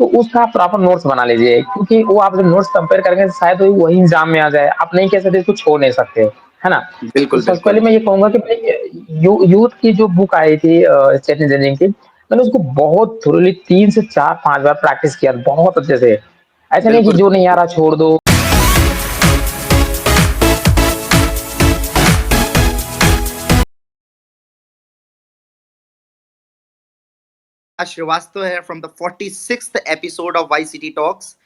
तो उसका proper notes बना लीजिए, क्योंकि वो आप जब नोट्स कंपेयर करेंगे शायद वही एग्जाम में आ जाए, आप नहीं कह सकते इसको छोड़ नहीं सकते, है ना। तो बिल्कुल सबसे पहले बिल्कुल। मैं ये कहूंगा कि भाई यूथ की जो बुक आई थी स्टेट इंजीनियरिंग की, मैंने उसको बहुत थोरली 3 से 4 5 बार प्रैक्टिस किया बहुत अच्छे से। ऐसा नहीं कि बिल्कुल जो नहीं आ रहा छोड़ दो। श्रीवास्तव है from the 46th episode of Y city talks.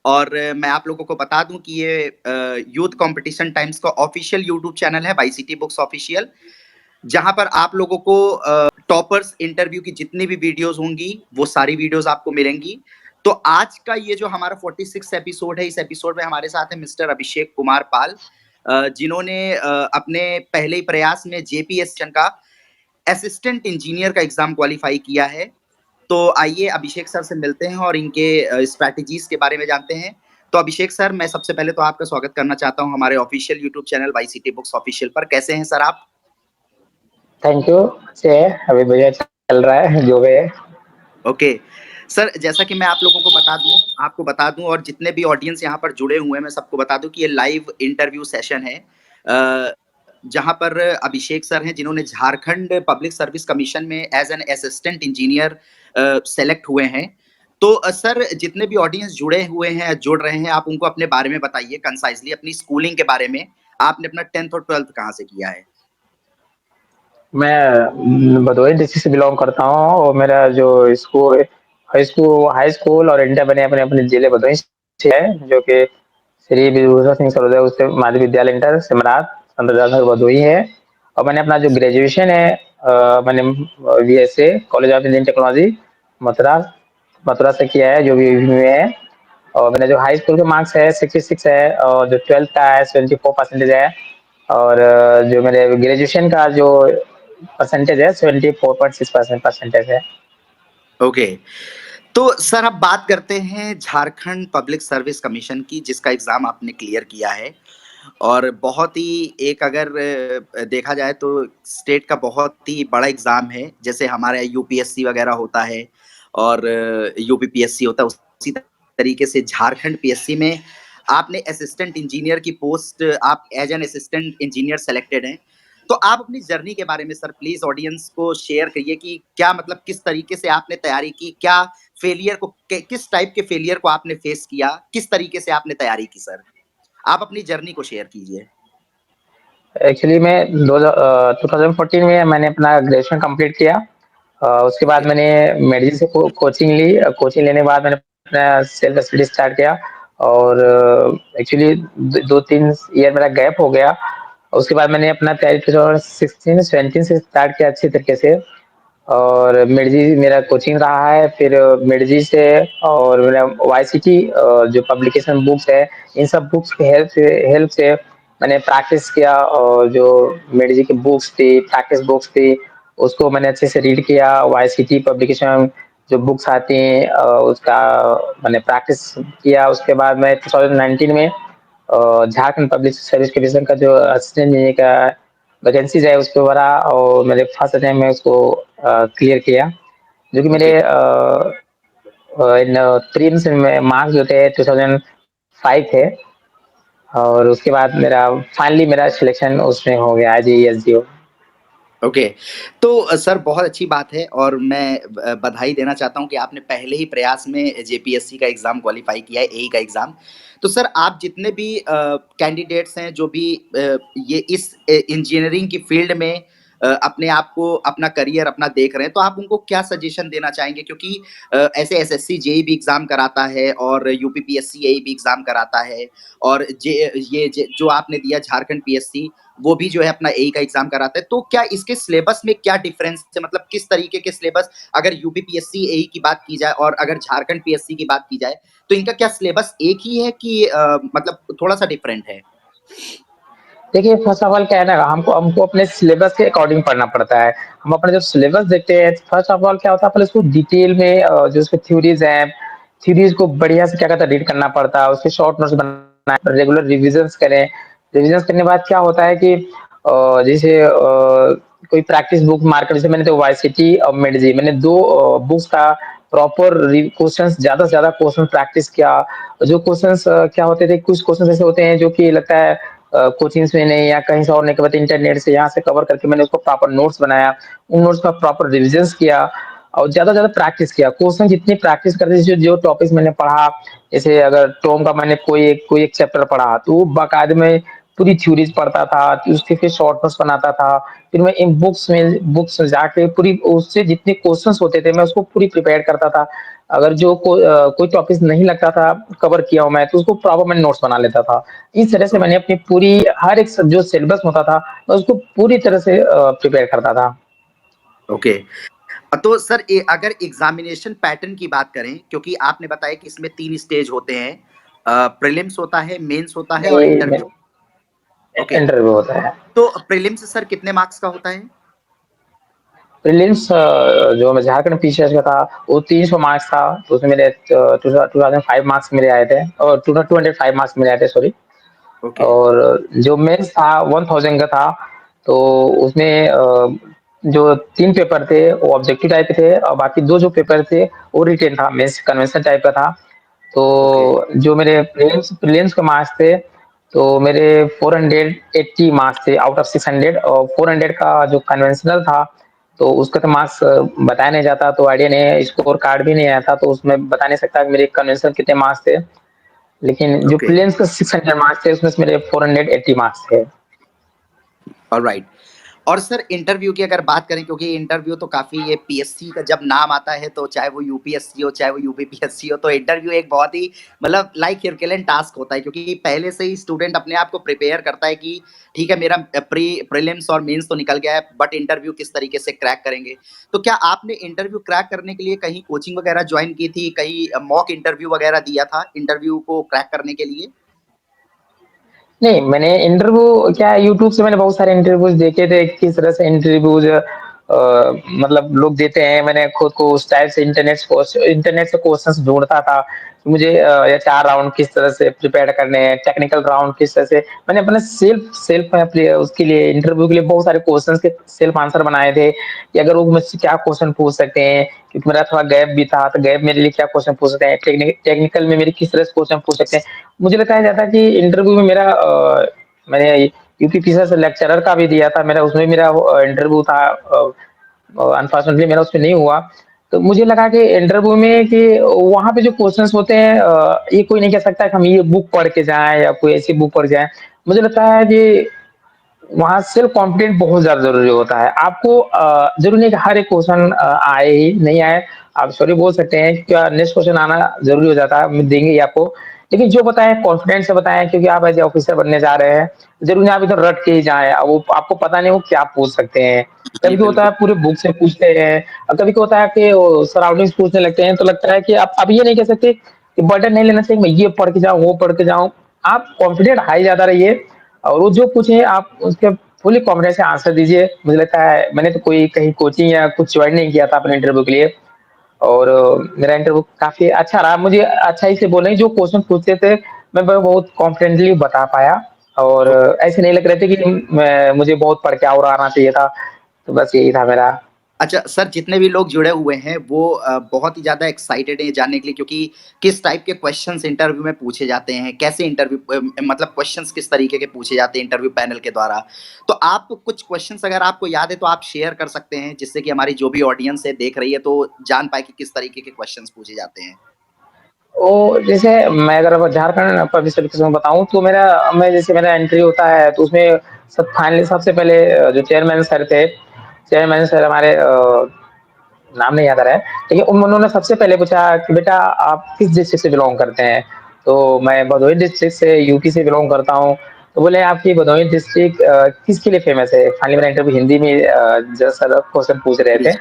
और मैं आप लोगों को बता दूं कि ये यूथ कंपटीशन टाइम्स का ऑफिशियल यूट्यूब चैनल है, वाई सिटी बुक्स ऑफिशियल, जहां पर आप लोगों को टॉपर्स इंटरव्यू की जितनी भी वीडियोस होंगी वो सारी वीडियोस आपको मिलेंगी। तो आज का ये जो हमारा 46 एपिसोड है, इस एपिसोड में हमारे साथ है मिस्टर अभिषेक कुमार पाल, जिन्होंने अपने पहले ही प्रयास में जेपीएस का असिस्टेंट इंजीनियर का एग्जाम क्वालिफाई किया है। तो आइए अभिषेक सर से मिलते हैं और इनके स्ट्रैटेजीज के बारे में जानते हैं। तो अभिषेक सर, मैं सबसे पहले तो आपका स्वागत करना चाहता हूं हमारे official YouTube channel Y city books official पर। कैसे हैं सर आप? Thank you. अच्छे है, अभी बढ़िया चल रहा है जो भी है। ओके सर, जैसा कि मैं आप लोगों को बता दूं और जितने भी ऑडियंस यहाँ पर जुड़े हुए हैं मैं सबको बता दूं कि ये लाइव इंटरव्यू सेशन है, जहां पर अभिषेक सर हैं जिन्होंने झारखंड पब्लिक सर्विस कमीशन में as an assistant engineer select हुए हैं। तो सर, जितने भी ऑडियंस जुड़ रहे हैं, आप उनको अपने बारे में बताइए कंसाइजली, अपनी स्कूलिंग के बारे में। आपने अपना 10th और 12th कहाँ से किया है? मैं भदोही डिस्ट्रिक्ट से बिलोंग करता हूँ, और मेरा जो स्कूल हाई स्कूल और इंटर बने अपने अपने जिले भदोही से है, जो कि श्री विभूषण सिंह सर्वोदय उच्च माध्यमिक विद्यालय इंटर सिमरात संतदास भदोही है। और मैंने अपना जो ग्रेजुएशन है मैंने BSA college of engineering technology Mathura Mathura से किया है, जो भी में है। और मेरा जो हाई स्कूल के मार्क्स है 66 है, और जो 12th का है 74% है। और जो मेरे ग्रेजुएशन का जो परसेंटेज है 74.6% परसेंटेज है। ओके, तो सर अब बात करते हैं झारखंड पब्लिक सर्विस कमीशन की, जिसका एग्जाम आपने क्लियर किया है। और बहुत ही एक अगर देखा जाए तो स्टेट का बहुत ही बड़ा एग्जाम है, जैसे हमारे यूपीएससी वगैरह होता है और यूपीपीएससी होता है, उसी तरीके से झारखंड पीएससी में आपने असिस्टेंट इंजीनियर की पोस्ट, आप as an assistant engineer selected हैं। तो आप अपनी जर्नी के बारे में सर प्लीज ऑडियंस को शेयर करिए कि क्या मतलब किस तरीके से आपने तैयारी की, क्या किस टाइप के फेलियर को आपने फेस किया, किस तरीके से आपने तैयारी की सर? आप अपनी जर्नी को शेयर कीजिए। एक्चुअली मैं 2014 में मैंने अपना ग्रेजुएशन कंप्लीट किया। उसके बाद ओके। मैंने मेडिसिन से कोचिंग ली। कोचिंग लेने के बाद मैंने अपना सेल्फ स्टडी स्टार्ट किया। और एक्चुअली 2-3 ईयर मेरा गैप हो गया। उसके बाद मैंने अपना तैयारी 2016-17 से स्टार्ट किया अच्छी तरीके से। और मिर्जी मेरा कोचिंग रहा है, फिर मिर्जी से और मेरा वाईसीटी जो पब्लिकेशन बुक्स है, इन सब बुक्स की हेल्प से मैंने प्रैक्टिस किया। और जो मिर्जी की बुक्स थी, प्रैक्टिस बुक्स थी, उसको मैंने अच्छे से रीड किया। वाईसीटी पब्लिकेशन जो बुक्स आती हैं उसका मैंने प्रैक्टिस किया। उसके बाद मैं 2019 में झारखंड पब्लिक सर्विस कमीशन का जो असिस्टेंट इंजीनियर का वैकेंसीज है उसको भरा, और मेरे फर्स्ट टाइम में उसको क्लियर किया, जो कि मेरे ओके। इन प्रीलिम्स में मार्क्स जो थे 2005 थे। और उसके बाद मेरा फाइनली मेरा सिलेक्शन उसमें हो गया जेईएसडीओ। ओके, तो सर बहुत अच्छी बात है और मैं बधाई देना चाहता हूं कि आपने पहले ही प्रयास में जेपीएससी का एग्जाम क्वालिफाई किया है, एई का एग्जाम। तो सर आप जितने भी कैंडिडेट्स हैं जो भी ये इस इंजीनियरिंग की फील्ड में अपने आप को अपना करियर अपना देख रहे हैं, तो आप उनको क्या सजेशन देना चाहेंगे? क्योंकि ऐसे एसएससी जेई भी एग्जाम कराता है और यूपीपीएससी एई भी एग्जाम कराता है, और जो आपने दिया झारखंड पीएससी, वो भी जो है अपना एई का एग्जाम कराता है। तो क्या इसके सिलेबस में क्या डिफरेंस है, मतलब किस तरीके के सिलेबस, अगर यूपीपीएससी एई की बात की जाए और अगर झारखंड पीएससी की बात की जाए, तो इनका क्या सिलेबस एक ही है कि मतलब थोड़ा सा डिफरेंट है? देखिए, फर्स्ट ऑफ ऑल क्या है ना, हमको हमको अपने सिलेबस के अकॉर्डिंग पढ़ना पड़ता है। हम अपने जब सिलेबस देखते हैं, फर्स्ट ऑफ ऑल क्या होता है, पहले उसको डिटेल में जो उसके थ्योरीज हैं, थ्योरीज को बढ़िया से क्या कहता है रीड करना पड़ता है, उसके शॉर्ट नोट्स बनाना है, रेगुलर रिविजन्स करें। रिविजन्स करने के बाद क्या होता है कि जैसे कोई प्रैक्टिस बुक मार्केट, जैसे मैंने तो वाईसीटी और मेडजी, मैंने दो बुक्स का प्रॉपर क्वेश्चंस ज़्यादा से ज़्यादा क्वेश्चन प्रैक्टिस किया। जो क्वेश्चंस क्या होते थे, कुछ क्वेश्चंस ऐसे होते हैं जो कि लगता है कोचिंग्स में नहीं या कहीं से और नहीं, बट इंटरनेट से यहाँ से कवर करके मैंने उसको प्रॉपर नोट्स बनाया। उन नोट्स का प्रॉपर रिविजन्स किया और ज़्यादा से ज़्यादा प्रैक्टिस किया। क्वेश्चन जितनी प्रैक्टिस करते थे, जो टॉपिक्स मैंने पढ़ा, जैसे अगर टॉम का मैंने कोई एक चैप्टर पढ़ा, तो वो बाकायदे में पूरी थ्योरीज पढ़ता था, उसके फिर शॉर्ट नोट्स बनाता था। फिर मैं इन बुक्स में जाके पूरी उससे जितने क्वेश्चंस होते थे मैं उसको पूरी प्रिपेयर करता था। अगर कोई टॉपिक नहीं लगता था कवर किया हूँ मैं, तो उसको प्रॉपर मैं नोट्स बना लेता था। इस तरह से मैंने अपनी पूरी हर एक जो सिलेबस होता था मैं उसको पूरी तरह से प्रिपेयर करता था। ओके। तो सर अगर एग्जामिनेशन पैटर्न की बात करें, क्योंकि आपने बताया कि इसमें 3 स्टेज होते हैं, प्रीलिम्स होता है, मेंस होता है और नहीं, इंटरव्यू। ओके। इंटरव्यू होता है। तो प्रीलिम्स सर कितने मार्क्स का होता है? प्रीलिम्स जो मैं झारखंड पीसीएस का था, वो 300 मार्क्स था। तो उसमें मेरे 2005 मार्क्स मेरे आए थे, और 205 मार्क्स मेरे आए थे, सॉरी। ओके, और जो मेंस था 1000 का था। तो उसमें जो 3 पेपर थे वो ऑब्जेक्टिव टाइप के थे, और बाकी 2 जो पेपर थे वो रिटेन था, मेंस कन्वेंशन टाइप का था। तो ओके, जो मेरे प्रीलिम्स के मार्क्स थे, तो मेरे 480 मार्क्स थे आउट ऑफ 600, और 400 का जो कन्वेंशनल था, तो उसका तो मार्क्स बताया नहीं जाता, तो आइडिया नहीं है, स्कोर कार्ड भी नहीं आया था, तो उसमें बता नहीं सकता कि मेरे कन्वेंशनल कितने मार्क्स थे। लेकिन जो ओके। प्रीलिम्स के 600 मार्क्स थे, उसमें से मेरे 480 मार्क्स थे। ऑलराइट। और सर इंटरव्यू की अगर बात करें, क्योंकि इंटरव्यू तो काफ़ी, ये पीएससी का जब नाम आता है तो चाहे वो यूपीएससी हो चाहे वो यूपीपीएससी हो, तो इंटरव्यू एक बहुत ही मतलब लाइक हिरकिलन टास्क होता है, क्योंकि पहले से ही स्टूडेंट अपने आप को प्रिपेयर करता है कि ठीक है मेरा प्रीलिम्स और मेंस तो निकल गया है, बट इंटरव्यू किस तरीके से क्रैक करेंगे। तो क्या आपने इंटरव्यू क्रैक करने के लिए कहीं कोचिंग वगैरह ज्वाइन की थी, कहीं मॉक इंटरव्यू वगैरह दिया था इंटरव्यू को क्रैक करने के लिए? नहीं, मैंने इंटरव्यू क्या है, यूट्यूब से मैंने बहुत सारे इंटरव्यूज देखे थे, किस तरह से इंटरव्यूज मतलब लोग देते हैं। मैंने खुद को उस टाइप से इंटरनेट से क्वेश्चंस ढूंढता था कि मुझे ये 4 राउंड किस तरह से प्रिपेयर करने हैं, टेक्निकल राउंड किस तरह से। मैंने अपने सेल्फ सेल्फ उसके लिए, इंटरव्यू के लिए बहुत सारे क्वेश्चंस के सेल्फ आंसर बनाए थे कि अगर वो मुझसे क्या क्वेश्चन पूछ सकते हैं, क्योंकि मेरा थोड़ा गैप भी था, तो गैप मेरे लिए क्या क्वेश्चन पूछ सकते हैं, टेक्निकल में मेरे किस तरह से क्वेश्चन पूछ सकते हैं। मुझे बताया जाता है कि इंटरव्यू में मेरा मैंने यूपीपीएससी से लेक्चरर का भी दिया था, मेरा उसमें मेरा इंटरव्यू था। अनफॉर्चुनेटली मेरा उसमें नहीं हुआ। तो मुझे लगा कि इंटरव्यू में कि वहाँ पे जो क्वेश्चंस होते हैं, ये कोई नहीं कह सकता कि हम ये बुक पढ़ के जाएँ या कोई ऐसी बुक पढ़ जाएँ। मुझे लगता है कि वहाँ सेल्फ कॉन्फिडेंस बहुत ज़्यादा ज़रूरी होता है। आपको ज़रूरी नहीं कि हर एक क्वेश्चन आए ही, नहीं आए, आप सॉरी बोल सकते हैं, क्या नेक्स्ट क्वेश्चन आना ज़रूरी हो जाता है, हम देंगे ही आपको। लेकिन जो बताएँ कॉन्फिडेंस से बताएँ, क्योंकि आप एज़ ए ऑफिसर बनने जा रहे हैं, ज़रूरी नहीं आप इधर रट के ही जाएँ, वो आपको पता नहीं वो क्या पूछ सकते हैं। जी कभी क्या होता बिल्कुल। है पूरे बुक से पूछते हैं, और कभी क्या होता है कि वो सराउंडिंग्स पूछने लगते हैं, तो लगता है कि आप ये नहीं कह सकते कि बर्डन नहीं लेना चाहिए, मैं ये पढ़ के जाऊँ, वो पढ़ के जाऊँ। आप कॉन्फिडेंट हाई ज़्यादा रहिए, और वो जो पूछे आप उसके फुली कॉन्फिडेंस से आंसर दीजिए। मुझे लगता है मैंने तो कोई कहीं कोचिंग या कुछ ज्वाइन नहीं किया था अपने इंटरव्यू के लिए, और मेरा इंटरव्यू काफ़ी अच्छा रहा। मुझे अच्छा ही से बोलें, जो क्वेश्चन पूछते थे मैं बहुत कॉन्फिडेंटली बता पाया, और ऐसे नहीं लग रहे थे कि मैं मुझे बहुत पढ़ के और आना चाहिए था। तो बस यही था मेरा। अच्छा सर, जितने भी लोग जुड़े हुए हैं वो बहुत ही ज़्यादा एक्साइटेड हैं ये जानने के लिए, क्योंकि किस टाइप के क्वेश्चंस इंटरव्यू में पूछे जाते हैं, कैसे इंटरव्यू मतलब क्वेश्चंस किस तरीके के पूछे जाते हैं इंटरव्यू पैनल के द्वारा। तो आप कुछ क्वेश्चंस अगर आपको याद है तो आप शेयर कर सकते हैं, जिससे कि हमारी जो भी ऑडियंस है देख रही है तो जान पाए कि किस तरीके के क्वेश्चंस पूछे जाते हैं। वो जैसे मैं अगर अब झारखंड पब्लिक सर्विस में बताऊँ, तो मेरा इंटरव्यू होता है, तो उसमें सब फाइनली सबसे पहले जो चेयरमैन सर थे, चेयरमैन सर हमारे नाम नहीं याद आ रहा है, लेकिन उन्होंने सबसे पहले पूछा कि बेटा आप किस डिस्ट्रिक्ट से बिलोंग करते हैं? तो मैं भदोही डिस्ट्रिक्ट से, यूपी से बिलोंग करता हूँ। तो बोले आपकी भदोही डिस्ट्रिक्ट किसके लिए फेमस है? फाइनली मेरा इंटरव्यू हिंदी में जज सर क्वेश्चन पूछ रहे जी, थे। जी।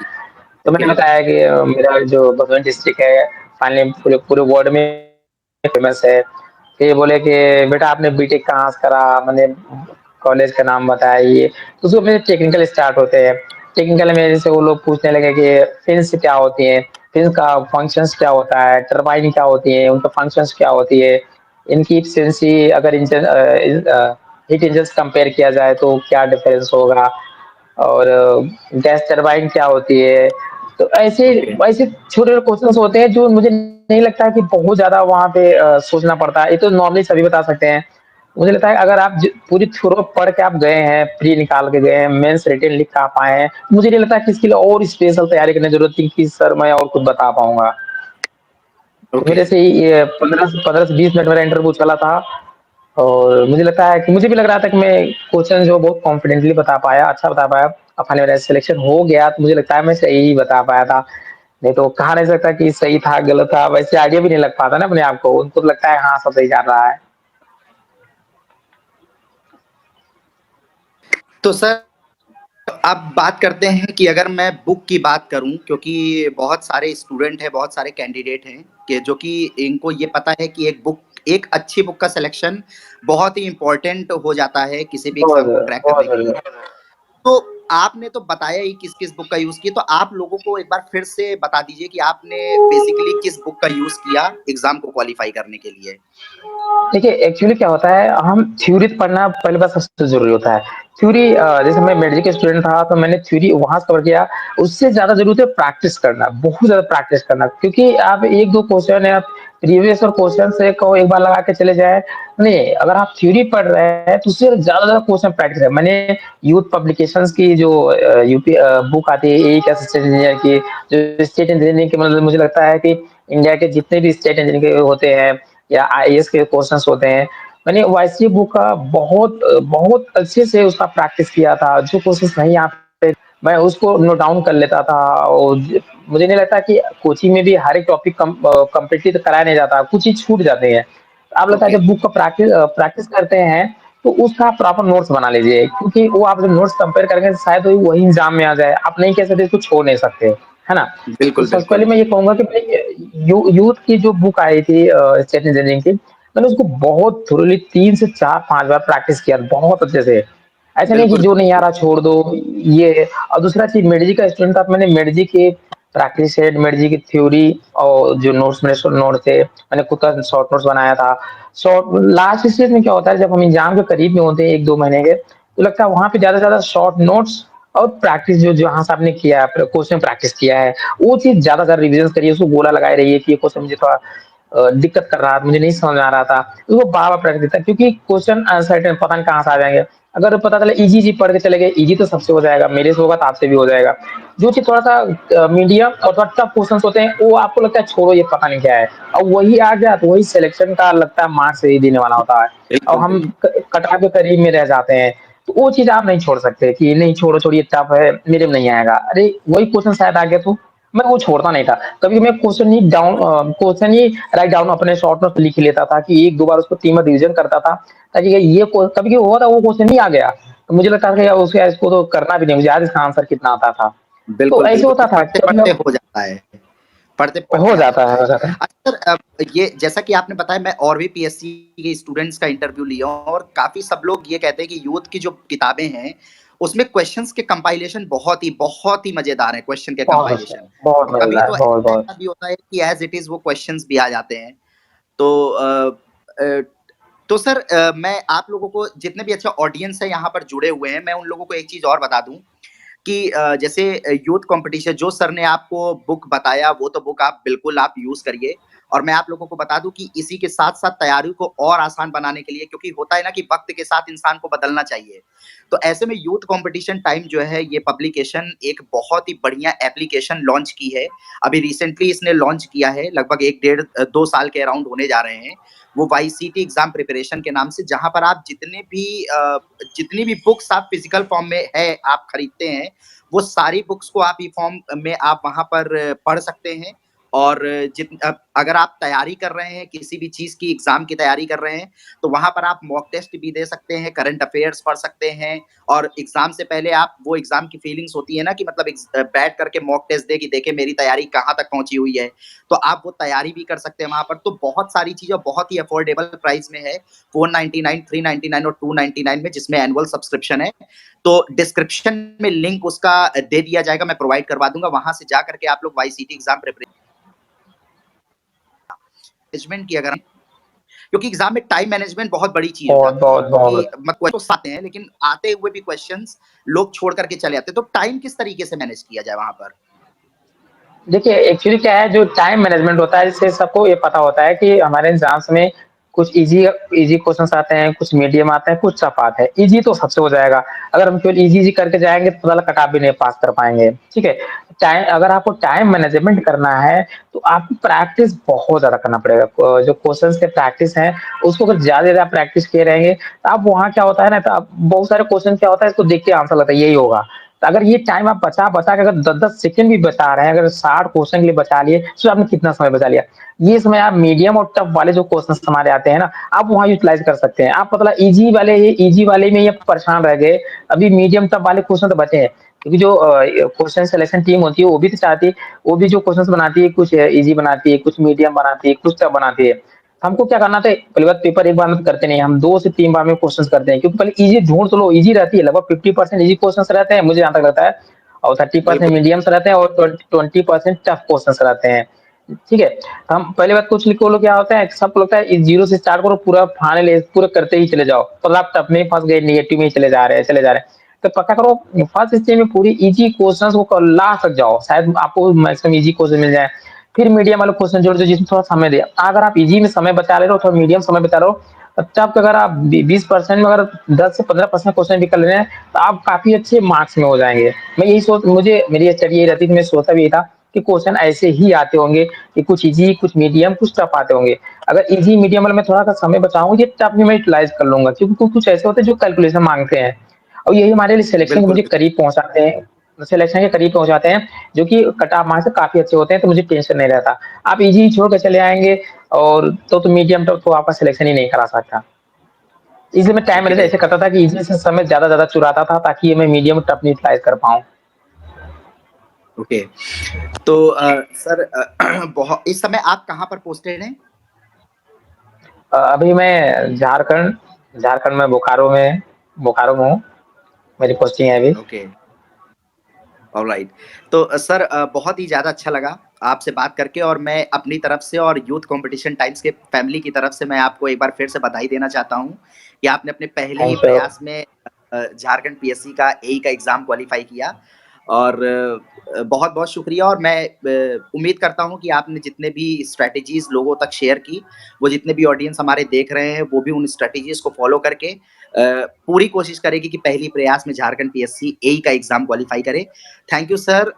तो ओके, मैंने बताया कि मेरा जो भदोही डिस्ट्रिक्ट है फाइनली पूरे पूरे वर्ल्ड में फेमस है। फिर बोले कि बेटा आपने बीटेक कहाँ से करा? मैंने कॉलेज का नाम बताया ये। तो उसको मेरे टेक्निकल स्टार्ट होते हैं। टेक्निकल में जैसे वो लोग पूछने लगे कि फिन्स क्या होती हैं? फिन्स का फंक्शंस क्या होता है? टरबाइन क्या होती है? उनका फंक्शंस क्या होती है? इनकी एफिशिएंसी अगर हीट इंजन से कंपेयर किया जाए तो क्या डिफरेंस होगा? और गैस टरबाइन क्या होती है? तो ऐसे ओके। ऐसे छोटे-छोटे क्वेश्चन्स होते हैं जो मुझे नहीं लगता है कि बहुत ज़्यादा वहाँ पे सोचना पड़ता है। ये तो नॉर्मली सभी बता सकते हैं। मुझे लगता है अगर आप पूरी थ्रो पढ़ के आप गए हैं, प्री निकाल के गए हैं, मेंस रिटन लिख के आप आए हैं, मुझे नहीं लगता कि इसके लिए और स्पेशल तैयारी करने की ज़रूरत थी कि सर मैं और कुछ बता पाऊँगा। तो ओके। मेरे से ये 15 से 20 मिनट मेरा इंटरव्यू चला था और मुझे लगता है कि मुझे भी लग रहा था कि मैं क्वेश्चन जो बहुत कॉन्फिडेंटली बता पाया, अच्छा बता पाया। अब फाइनली मेरा सिलेक्शन हो गया तो मुझे लगता है मैं सही ही बता पाया था। नहीं तो कहा नहीं सकता कि सही था, गलत था, वैसे आइडिया भी नहीं लग पाता ना अपने आप को। उनको तो लगता है हाँ, सब सही कर रहा है। तो सर अब बात करते हैं कि अगर मैं बुक की बात करूं, क्योंकि बहुत सारे स्टूडेंट हैं, बहुत सारे कैंडिडेट हैं कि जो कि इनको ये पता है कि एक अच्छी बुक का सिलेक्शन बहुत ही इम्पोर्टेंट हो जाता है किसी भी एग्जाम को क्रैक बहुत करने के ज़रूरी। लिए। तो आपने तो बताया ही किस किस बुक का यूज किया, तो आप लोगों को एक बार फिर से बता दीजिए कि आपने बेसिकली किस बुक का यूज किया एग्जाम को क्वालिफाई करने के लिए। देखिए, एक्चुअली क्या होता है, हम थ्योरी पढ़ना पहली बात सबसे ज़रूरी होता है। थ्योरी जैसे मैं मेडिकल के स्टूडेंट था, तो मैंने थ्योरी वहाँ से कवर किया। उससे ज़्यादा ज़रूरत है प्रैक्टिस करना, बहुत ज़्यादा प्रैक्टिस करना। क्योंकि आप 1-2 क्वेश्चन या प्रीवियस और क्वेश्चन से को एक बार लगा के चले जाएँ, नहीं, अगर आप थ्योरी पढ़ रहे हैं, तो उससे ज़्यादा क्वेश्चन प्रैक्टिस है। मैंने यूथ पब्लिकेशंस की जो बुक आती है, एईई के असिस्टेंट इंजीनियर की, जो स्टेट इंजीनियरिंग के, मतलब मुझे लगता है कि इंडिया के जितने भी स्टेट इंजीनियरिंग के होते हैं या आईएएस के क्वेश्चंस होते हैं, मैंने वाईसी बुक का बहुत अच्छे से उसका प्रैक्टिस किया था। जो क्वेश्चंस नहीं आते, मैं उसको नोट डाउन कर लेता था। और मुझे नहीं लगता कि कोचिंग में भी हर एक टॉपिक कंप्लीटली तो कराया नहीं जाता, कुछ ही छूट जाते हैं। आप लगता है ओके। जब बुक का प्रैक्टिस करते हैं, तो उसका प्रॉपर नोट्स बना लीजिए, क्योंकि वो आप जब नोट्स कंपेयर करेंगे तो शायद वही एग्जाम में आ जाए। आप नहीं कह सकते, इसको छोड़ नहीं सकते, है ना? तो बिल्कुल सबसे पहले बिल्कुल। मैं ये कहूंगा कि भाई यूथ की जो बुक आई थी स्टेट इंजीनियरिंग की, मैंने उसको बहुत थोरली 3 से 4 5 बार प्रैक्टिस किया, बहुत अच्छे से। ऐसा नहीं कि बिल्कुल जो नहीं आ रहा छोड़ दो ये। और दूसरा चीज, मेडिजी का स्टूडेंट था, तो मैंने मेडिजी के प्रैक्टिस सेट, मेडिजी की थ्योरी और जो नोट्स मेरे नोट थे, मैंने खुद का शॉर्ट नोट्स बनाया था। शॉर्ट लास्ट स्टेज में क्या होता है, जब हम एग्जाम के करीब में होते हैं 1-2 महीने के, तो लगता है वहां पे ज्यादा से ज्यादा शॉर्ट नोट्स और प्रैक्टिस जो जहां से आपने किया है, क्वेश्चन प्रैक्टिस किया है, वो चीज ज्यादा रिविजन करिए, उसको गोला लगाए रहिए कि ये क्वेश्चन मुझे थोड़ा दिक्कत कर रहा था, मुझे नहीं समझ में आ रहा था। तो वो बार बार प्रैक्टिस था, क्योंकि क्वेश्चन अनसर्टेन, पता नहीं कहाँ से आ जाएंगे। अगर पता चले इजी इजी पढ़ के चले गए, इजी तो सबसे हो जाएगा, मेरे से होगा तो आपसे भी हो जाएगा। जो चीज थोड़ा सा मीडियम और थोड़ा टफ क्वेश्चन होते हैं, वो आपको लगता है छोड़ो ये पता नहीं क्या है, और वही आ गया तो वही सिलेक्शन का लगता है मार्क्स ही देने वाला होता है। और बिल्कुल। हम बिल्कुल कटा के करीब में रह जाते हैं। तो वो चीज आप नहीं छोड़ सकते कि नहीं छोड़ो, छोड़िए टफ है, मेरे में नहीं आएगा। अरे वही क्वेश्चन शायद आ गया, तो मैं वो छोड़ता नहीं था। कभी मैं क्वेश्चन ही राइट डाउन अपने शॉर्ट नोट लिख लेता था, कि 1-2 बार उसको 3 बार रिविजन करता था, ताकि ये कभी हुआ था वो क्वेश्चन नहीं आ गया, तो मुझे लगता था कि यार उसके इसको तो करना भी नहीं, मुझे याद इसका आंसर कितना आता था। तो बिल्कुल। ऐसे बिल्कुल होता था पढ़ते कि पढ़ते मतलब हो जाता है, पढ़ते पढ़ते हो आ जाता जाता है, है। हो जाता है। अच्छा सर, ये जैसा कि आपने बताया, मैं और भी पीएससी के स्टूडेंट्स का इंटरव्यू लिया हूँ और काफी सब लोग ये कहते हैं कि यूथ की जो किताबें हैं उसमें क्वेश्चंस के कंपाइलेशन बहुत ही मजेदार है, क्वेश्चन के बहुत अच्छा, कंपाइलेशन। बहुत और कभी मजेदार तो है, बहुत बहुत। ऐसा भी होता है कि एज इट इज वो क्वेश्चंस भी आ जाते हैं। तो अ, तो सर, मैं आप लोगों को, जितने भी अच्छा ऑडियंस है यहाँ पर जुड़े हुए हैं, मैं उन लोगों को एक चीज और बता दूं कि जैसे यूथ कंपटीशन जो सर ने आपको बुक बताया, वो तो बुक आप बिल्कुल आप यूज करिए। और मैं आप लोगों को बता दूं कि इसी के साथ साथ तैयारी को और आसान बनाने के लिए, क्योंकि होता है ना कि वक्त के साथ इंसान को बदलना चाहिए, तो ऐसे में यूथ कंपटीशन टाइम जो है, ये पब्लिकेशन एक बहुत ही बढ़िया एप्लीकेशन लॉन्च की है। अभी रिसेंटली इसने लॉन्च किया है, लगभग 1 डेढ़ 2 साल के अराउंड होने जा रहे हैं। वो वाईसीटी एग्जाम प्रिपरेशन के नाम से, जहां पर आप जितनी भी बुक्स आप फिजिकल फॉर्म में है आप खरीदते हैं, वो सारी बुक्स को आप ई फॉर्म में आप वहां पर पढ़ सकते हैं। और अगर आप तैयारी कर रहे हैं, किसी भी चीज की एग्जाम की तैयारी कर रहे हैं, तो वहां पर आप मॉक टेस्ट भी दे सकते हैं, करंट अफेयर्स पढ़ सकते हैं। और एग्जाम से पहले आप, वो एग्जाम की फीलिंग्स होती है ना कि मतलब बैठ करके मॉक टेस्ट दे कि देखे मेरी तैयारी कहाँ तक पहुंची हुई है, तो आप वो तैयारी भी कर सकते हैं वहां पर। तो बहुत सारी चीजें बहुत ही अफोर्डेबल प्राइस में है, 499, 399 और 299 में, जिसमें एनुअल सब्सक्रिप्शन है। तो डिस्क्रिप्शन में लिंक उसका दे दिया जाएगा, मैं प्रोवाइड करवा दूंगा, वहां से जा करके आप लोग वाईसीटी एग्जाम प्रिपरेशन मैनेजमेंट की अगर, क्योंकि एग्जाम में टाइम मैनेजमेंट बहुत बड़ी चीज हो बहुत जाती है, बहुत क्योंकि बहुत। क्वेश्चन आते हैं लेकिन आते हुए भी क्वेश्चंस लोग छोड़ करके चले जाते हैं, तो टाइम किस तरीके से मैनेज किया जाए वहां पर? देखिए, एक्चुअली क्या है जो टाइम मैनेजमेंट होता है इससे सबको ये पता होता है कि हमारे एग्ज़ाम्स में कुछ ईज़ी क्वेश्चन्स आते हैं, कुछ मीडियम आते हैं, कुछ टफ आते हैं। ईज़ी तो सबसे हो जाएगा, अगर हम केवल ईज़ी-ईज़ी करके जाएँगे तो पता लगा कट ऑफ भी नहीं पास कर पाएँगे, ठीक है? टाइम अगर आपको टाइम मैनेजमेंट करना है, तो आपको प्रैक्टिस बहुत ज़्यादा करना पड़ेगा। जो क्वेश्चन्स के प्रैक्टिस हैं, उसको अगर ज़्यादा से ज़्यादा प्रैक्टिस किए रहेंगे, तो आप वहाँ क्या होता है ना, तो आप बहुत सारे क्वेश्चन क्या होता है इसको देख के आंसर लगता है यही होगा। तो अगर ये टाइम आप बचा-बचा के अगर 10-10 सेकंड भी बचा रहे हैं, अगर 60 क्वेश्चन के लिए बचा लिए, तो आपने कितना समय बचा लिया। ये समय आप मीडियम और टफ वाले जो क्वेश्चन्स हमारे आते हैं ना, आप वहाँ यूटिलाइज़ कर सकते हैं। आप मतलब ईज़ी वाले में ये परेशान रह गए, अभी मीडियम टफ वाले क्वेश्चन तो बचे हैं। क्योंकि जो क्वेश्चन सिलेक्शन टीम होती है, वो भी तो चाहती है वो भी जो क्वेश्चन्स बनाती है, कुछ ईज़ी बनाती है, कुछ मीडियम बनाती है, कुछ टफ बनाती है। हमको क्या करना था, पहली बात पेपर एक बार में तो करते नहीं, हम 2 से 3 बार में क्वेश्चन्स करते हैं, क्योंकि पहले ईज़ी ढूँढ तो लो, ईज़ी रहती है, लगभग 50% ईज़ी क्वेश्चन्स रहते हैं, मुझे जहाँ तक लगता है और 30% बिल्कुल, मीडियम्स रहते हैं और 20% टफ क्वेश्चन्स रहते हैं, ठीक है? हम पहली बात कुछ लिखो लोग क्या होता है, सबको लगता है 0 से स्टार्ट करो, पूरा फाइनल पूरा करते ही चले जाओ, तो आप टफ में ही फँस गए, नेगेटिव में ही चले जा रहे हैं। तो पक्का करो फर्स्ट स्टेज में पूरी ईज़ी क्वेश्चन्स को लास्ट तक जाओ, शायद आपको मैक्सिमम ईज़ी क्वेश्चन मिल जाए। फिर मीडियम वाले क्वेश्चन जोड़ दो जिसमें थोड़ा समय दिया। अगर आप ईज़ी में समय बचा ले रहे हो, थोड़ा मीडियम समय बचा रहे हो, तब अगर आप 20% में अगर 10 से 15% क्वेश्चन भी कर ले रहे हैं, तो आप काफ़ी अच्छे मार्क्स में हो जाएँगे। मैं यही सोच मुझे मेरी स्टडी यही रहती थी, मैं सोचता भी यही था कि क्वेश्चन ऐसे ही आते होंगे कि कुछ ईज़ी, कुछ मीडियम, कुछ टफ आते होंगे। अगर ईज़ी, मीडियम वाले में थोड़ा-सा समय बचाऊँ, ये टफ में मैं यूटिलाइज़ कर लूँगा क्योंकि कुछ ऐसे होते हैं जो कैलकुलेशन माँगते हैं और यही हमारे लिए सिलेक्शन के बिल्कुल, मुझे करीब पहुँचाते हैं सिलेक्शन के करीब पहुँचाते हैं, जो कि कट ऑफ मार्क्स से काफ़ी अच्छे होते हैं, तो मुझे टेंशन नहीं रहता। आप ईज़ी छोड़ के चले आएँगे और तो मीडियम तो आपका सिलेक्शन ही नहीं करा सकता। इसलिए मैं टाइम मैनेजर ओके, ऐसे करता था कि ईज़ी से समय ज़्यादा चुराता था ताकि मैं मीडियम और टफ यूटिलाइज़ कर पाऊँ। ओके। तो सर बहु इस समय आप कहाँ पर पोस्टेड हैं? अभी मैं झारखंड में बोकारो में हूँ, मेरी पोस्टिंग है अभी। Okay, alright. तो सर बहुत ही ज़्यादा अच्छा लगा आपसे बात करके और मैं अपनी तरफ से और यूथ कॉम्पिटिशन टाइम्स के फैमिली की तरफ से मैं आपको एक बार फिर से बधाई देना चाहता हूँ, कि आपने अपने पहले ही थैंक यू। प्रयास में झारखंड पीएससी का एई का एग्ज़ाम क्वालीफाई किया और बहुत-बहुत शुक्रिया और मैं उम्मीद करता हूँ कि आपने जितने भी स्ट्रैटेजीज़ लोगों तक शेयर की, वो जितने भी ऑडियंस हमारे देख रहे हैं, वो भी उन स्ट्रैटेजीज़ को फ़ॉलो करके पूरी कोशिश करेगी कि पहली प्रयास में झारखंड पीएससी एई का एग्ज़ाम क्वालीफाई करे। Thank you sir